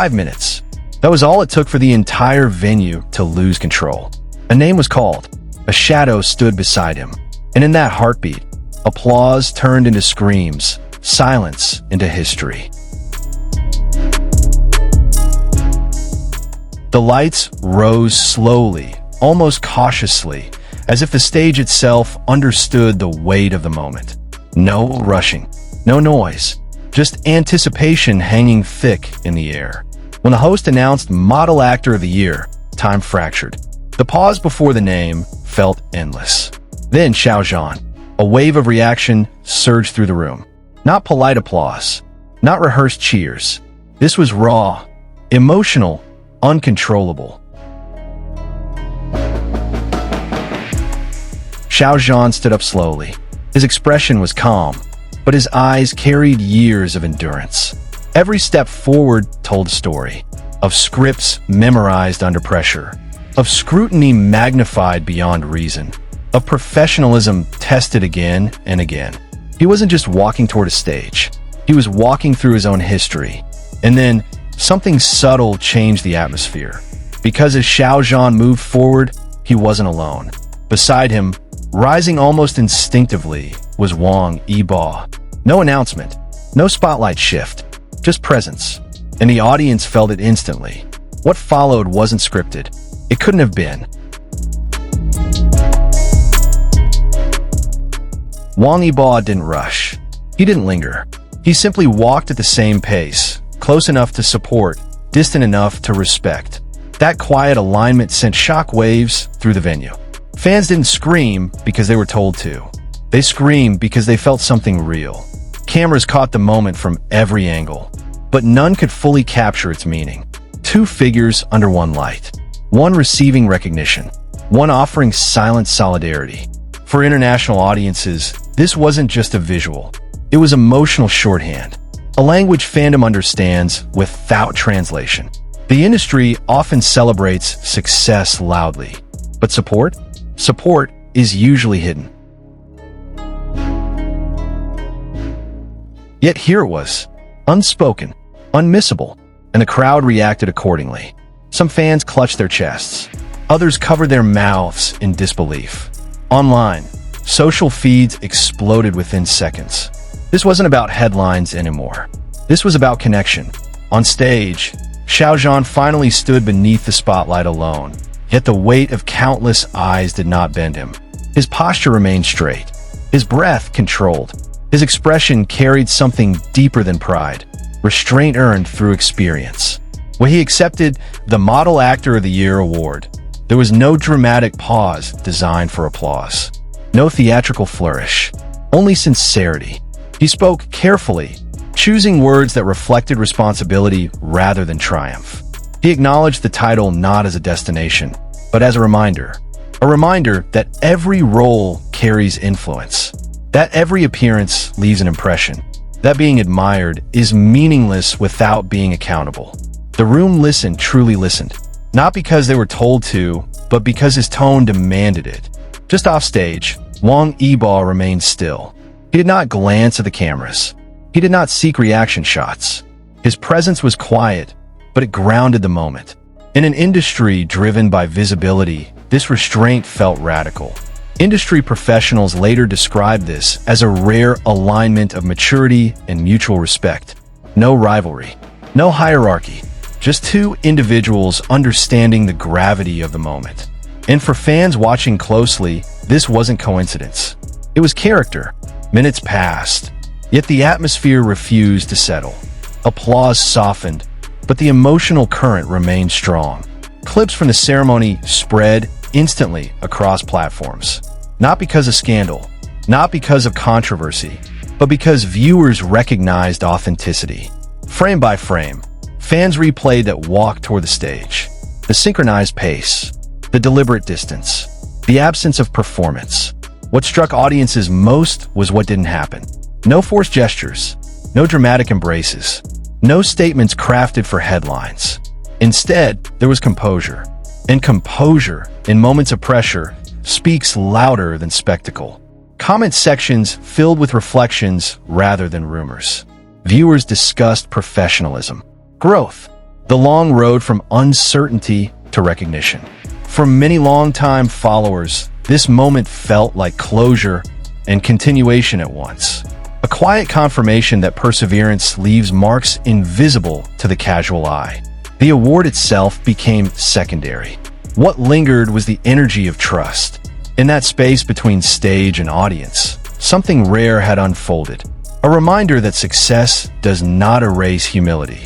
5 minutes. That was all it took for the entire venue to lose control. A name was called. A shadow stood beside him. And in that heartbeat, applause turned into screams, silence into history. The lights rose slowly, almost cautiously, as if the stage itself understood the weight of the moment. No rushing, no noise, just anticipation hanging thick in the air. When the host announced Model Actor of the Year, time fractured. The pause before the name felt endless. Then Xiao Zhan. A wave of reaction surged through the room. Not polite applause, not rehearsed cheers. This was raw, emotional, uncontrollable. Xiao Zhan stood up slowly. His expression was calm, but his eyes carried years of endurance. Every step forward told a story, of scripts memorized under pressure, of scrutiny magnified beyond reason, of professionalism tested again and again. He wasn't just walking toward a stage. He was walking through his own history. And then, something subtle changed the atmosphere. Because as Xiao Zhan moved forward, he wasn't alone. Beside him, rising almost instinctively, was Wang Yibo. No announcement, no spotlight shift, just presence. And the audience felt it instantly. What followed wasn't scripted. It couldn't have been. Wang Yibo didn't rush. He didn't linger. He simply walked at the same pace, close enough to support, distant enough to respect. That quiet alignment sent shock waves through the venue. Fans didn't scream because they were told to. They screamed because they felt something real. Cameras caught the moment from every angle, but none could fully capture its meaning. Two figures under one light. One receiving recognition, one offering silent solidarity. For international audiences, this wasn't just a visual. It was emotional shorthand, a language fandom understands without translation. The industry often celebrates success loudly, but support? Support is usually hidden. Yet here it was, unspoken, unmissable, and the crowd reacted accordingly. Some fans clutched their chests. Others covered their mouths in disbelief. Online, social feeds exploded within seconds. This wasn't about headlines anymore. This was about connection. On stage, Xiao Zhan finally stood beneath the spotlight alone, yet the weight of countless eyes did not bend him. His posture remained straight, his breath controlled. His expression carried something deeper than pride, restraint earned through experience. When he accepted the Model Actor of the Year award, there was no dramatic pause designed for applause. No theatrical flourish, only sincerity. He spoke carefully, choosing words that reflected responsibility rather than triumph. He acknowledged the title not as a destination, but as a reminder that every role carries influence, that every appearance leaves an impression, that being admired is meaningless without being accountable. The room listened, truly listened, not because they were told to, but because his tone demanded it. Just off stage, Wang Yibo remained still. He did not glance at the cameras. He did not seek reaction shots. His presence was quiet, but it grounded the moment. In an industry driven by visibility, this restraint felt radical. Industry professionals later described this as a rare alignment of maturity and mutual respect. No rivalry, no hierarchy, just two individuals understanding the gravity of the moment. And for fans watching closely, this wasn't coincidence. It was character. Minutes passed, yet the atmosphere refused to settle. Applause softened, but the emotional current remained strong. Clips from the ceremony spread instantly across platforms. Not because of scandal, not because of controversy, but because viewers recognized authenticity. Frame by frame, fans replayed that walk toward the stage. The synchronized pace, the deliberate distance, the absence of performance. What struck audiences most was what didn't happen. No forced gestures, no dramatic embraces, no statements crafted for headlines. Instead, there was composure. And composure, in moments of pressure, speaks louder than spectacle. Comment sections filled with reflections rather than rumors. Viewers discussed professionalism, growth, The long road from uncertainty to recognition. For many longtime followers, this moment felt like closure and continuation at once. A quiet confirmation that perseverance leaves marks invisible to the casual eye. The award itself became secondary. What lingered was the energy of trust. In that space between stage and audience, something rare had unfolded. A reminder that success does not erase humility,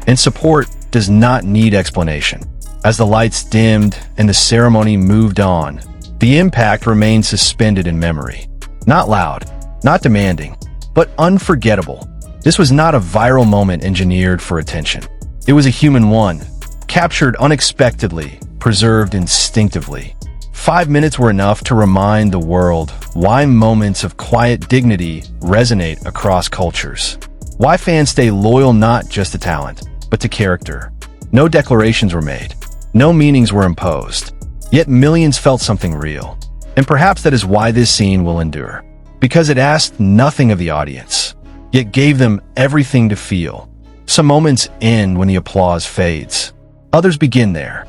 and support does not need explanation. As the lights dimmed and the ceremony moved on, the impact remained suspended in memory. Not loud, not demanding, but unforgettable. This was not a viral moment engineered for attention. It was a human one, captured unexpectedly, preserved instinctively. 5 minutes were enough to remind the world why moments of quiet dignity resonate across cultures. Why fans stay loyal not just to talent, but to character. No declarations were made. No meanings were imposed. Yet millions felt something real. And perhaps that is why this scene will endure. Because it asked nothing of the audience, yet gave them everything to feel. Some moments end when the applause fades. Others begin there,